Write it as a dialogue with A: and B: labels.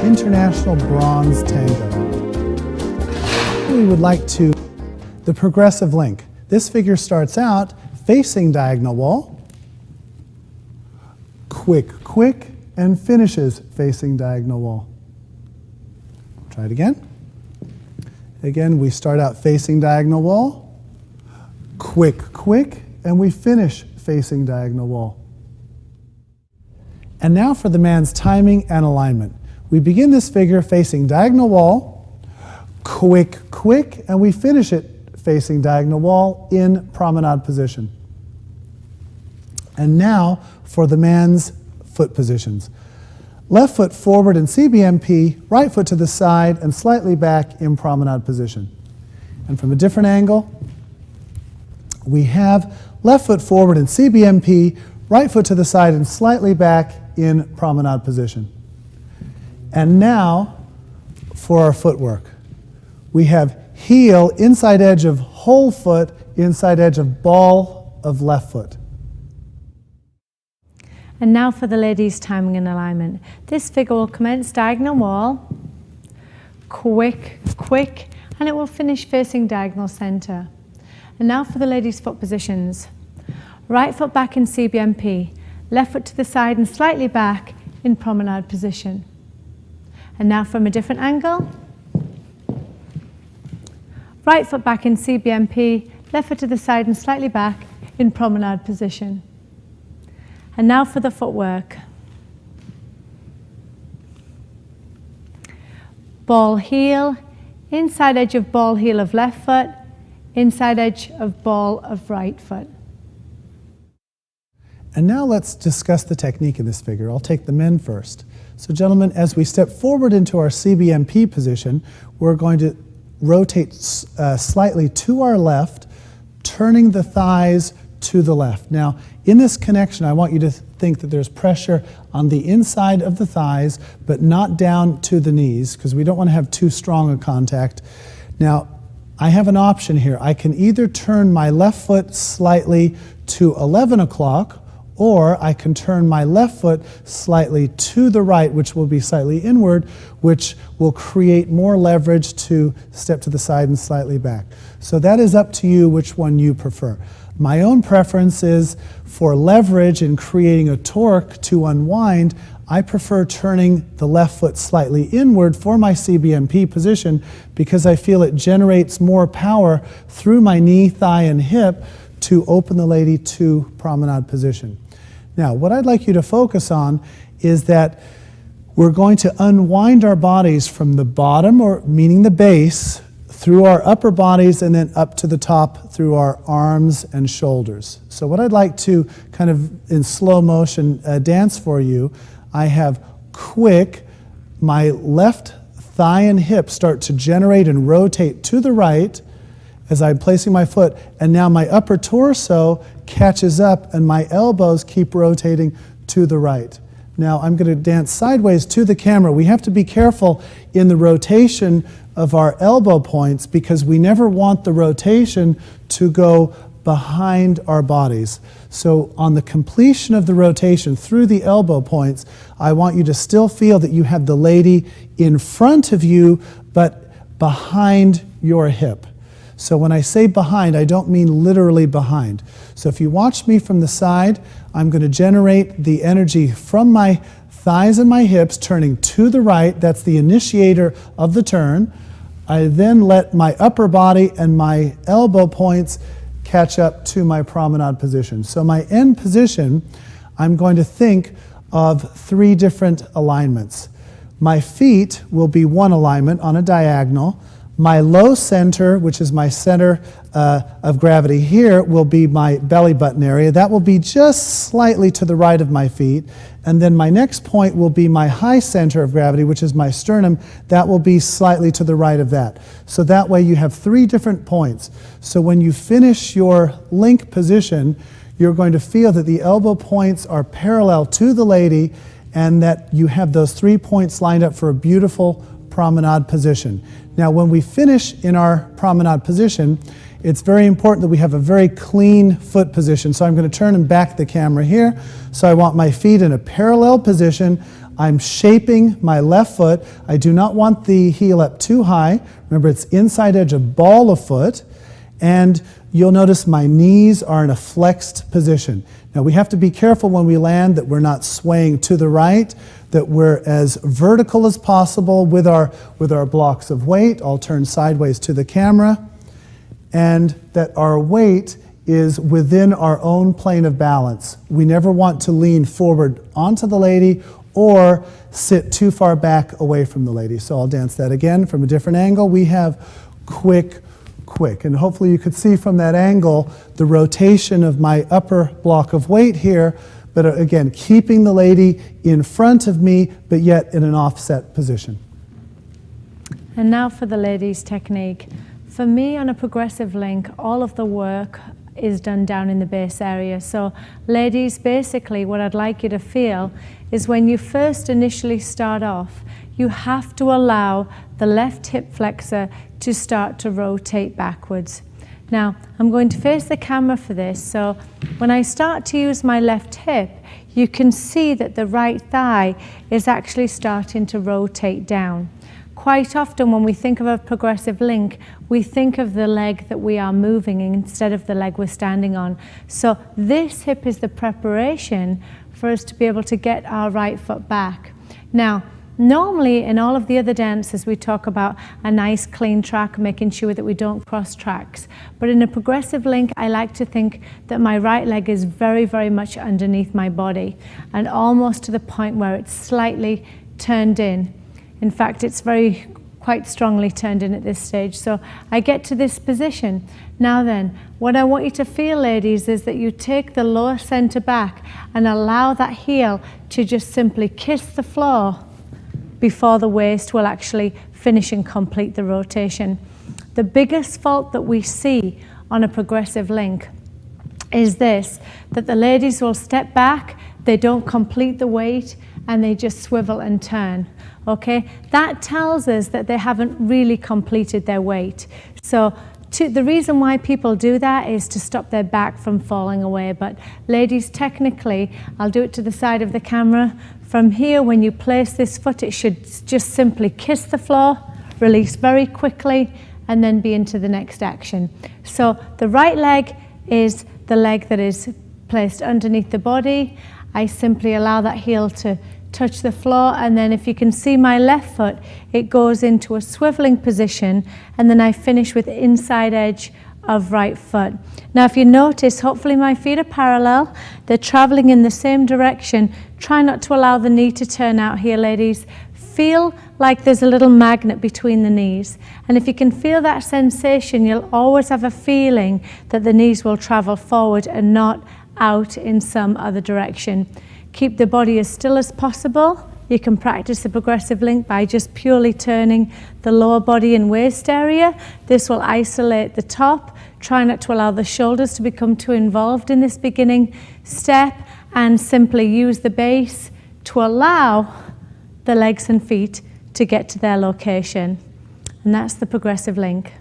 A: International Bronze Tango. We would like to the progressive link. This figure starts out facing diagonal wall, quick, quick, and finishes facing diagonal wall. Try it again. Again, we start out facing diagonal wall, quick, quick, and we finish facing diagonal wall. And now for the man's timing and alignment. We begin this figure facing diagonal wall, quick, quick, and we finish it facing diagonal wall in promenade position. And now for the man's foot positions. Left foot forward in CBMP, right foot to the side and slightly back in promenade position. And from a different angle, we have left foot forward in CBMP, right foot to the side and slightly back in promenade position. And now for our footwork. We have heel, inside edge of whole foot, inside edge of ball of left foot.
B: And now for the ladies' timing and alignment. This figure will commence diagonal wall, quick, quick, and it will finish facing diagonal center. And now for the ladies' foot positions. Right foot back in CBMP, left foot to the side and slightly back in promenade position. And now from a different angle. Right foot back in CBMP, left foot to the side and slightly back in promenade position. And now for the footwork. Ball heel, inside edge of ball heel of left foot, inside edge of ball of right foot.
A: And now let's discuss the technique in this figure. I'll take the men first. So gentlemen, as we step forward into our CBMP position, we're going to rotate slightly to our left, turning the thighs to the left. Now, in this connection, I want you to think that there's pressure on the inside of the thighs, but not down to the knees, because we don't want to have too strong a contact. Now, I have an option here. I can either turn my left foot slightly to 11 o'clock, or I can turn my left foot slightly to the right, which will be slightly inward, which will create more leverage to step to the side and slightly back. So that is up to you which one you prefer. My own preference is for leverage in creating a torque to unwind. I prefer turning the left foot slightly inward for my CBMP position because I feel it generates more power through my knee, thigh, and hip to open the lady to promenade position. Now, what I'd like you to focus on is that we're going to unwind our bodies from the bottom, or meaning the base, through our upper bodies and then up to the top through our arms and shoulders. So what I'd like to kind of in slow motion dance for you, I have quick, my left thigh and hip start to generate and rotate to the right as I'm placing my foot, and now my upper torso catches up and my elbows keep rotating to the right. Now I'm going to dance sideways to the camera. We have to be careful in the rotation of our elbow points because we never want the rotation to go behind our bodies. So on the completion of the rotation through the elbow points, I want you to still feel that you have the lady in front of you but behind your hip. So when I say behind, I don't mean literally behind. So if you watch me from the side, I'm going to generate the energy from my thighs and my hips turning to the right. That's the initiator of the turn. I then let my upper body and my elbow points catch up to my promenade position. So my end position, I'm going to think of 3 different alignments. My feet will be one alignment on a diagonal. My low center, which is my center of gravity here, will be my belly button area. That will be just slightly to the right of my feet. And then my next point will be my high center of gravity, which is my sternum. That will be slightly to the right of that. So that way you have 3 different points. So when you finish your link position, you're going to feel that the elbow points are parallel to the lady and that you have those 3 points lined up for a beautiful promenade position. Now, when we finish in our promenade position, it's very important that we have a very clean foot position. So I'm going to turn and back the camera here. So I want my feet in a parallel position. I'm shaping my left foot. I do not want the heel up too high. Remember, it's inside edge of ball of foot. And you'll notice my knees are in a flexed position. Now, we have to be careful when we land that we're not swaying to the right, that we're as vertical as possible with our blocks of weight. I'll turn sideways to the camera. And that our weight is within our own plane of balance. We never want to lean forward onto the lady or sit too far back away from the lady. So I'll dance that again from a different angle. We have quick, quick. And hopefully you could see from that angle the rotation of my upper block of weight here, but again, keeping the lady in front of me, but yet in an offset position.
B: And now for the ladies' technique. For me, on a progressive link, all of the work is done down in the base area. So ladies, basically what I'd like you to feel is when you first initially start off, you have to allow the left hip flexor to start to rotate backwards. Now, I'm going to face the camera for this, so when I start to use my left hip, you can see that the right thigh is actually starting to rotate down. Quite often when we think of a progressive link, we think of the leg that we are moving instead of the leg we're standing on. So this hip is the preparation for us to be able to get our right foot back. Now, normally in all of the other dances we talk about a nice clean track, making sure that we don't cross tracks. But in a progressive link, I like to think that my right leg is very, very much underneath my body and almost to the point where it's slightly turned in. In fact, it's quite strongly turned in at this stage. So I get to this position. Now then, what I want you to feel, ladies, is that you take the lower center back and allow that heel to just simply kiss the floor before the waist will actually finish and complete the rotation. The biggest fault that we see on a progressive link is this, that the ladies will step back, they don't complete the weight, and they just swivel and turn. Okay, that tells us that they haven't really completed their weight. So the reason why people do that is to stop their back from falling away. But ladies, technically, I'll do it to the side of the camera. From here, when you place this foot, it should just simply kiss the floor, release very quickly, and then be into the next action. So the right leg is the leg that is placed underneath the body. I simply allow that heel to touch the floor, and then if you can see my left foot, it goes into a swiveling position, and then I finish with the inside edge of right foot. Now if you notice, hopefully my feet are parallel, they're traveling in the same direction. Try not to allow the knee to turn out here, ladies. Feel like there's a little magnet between the knees, and if you can feel that sensation, you'll always have a feeling that the knees will travel forward and not out in some other direction. Keep the body as still as possible. You can practice the progressive link by just purely turning the lower body and waist area. This will isolate the top. Try not to allow the shoulders to become too involved in this beginning step, and simply use the base to allow the legs and feet to get to their location. And that's the progressive link.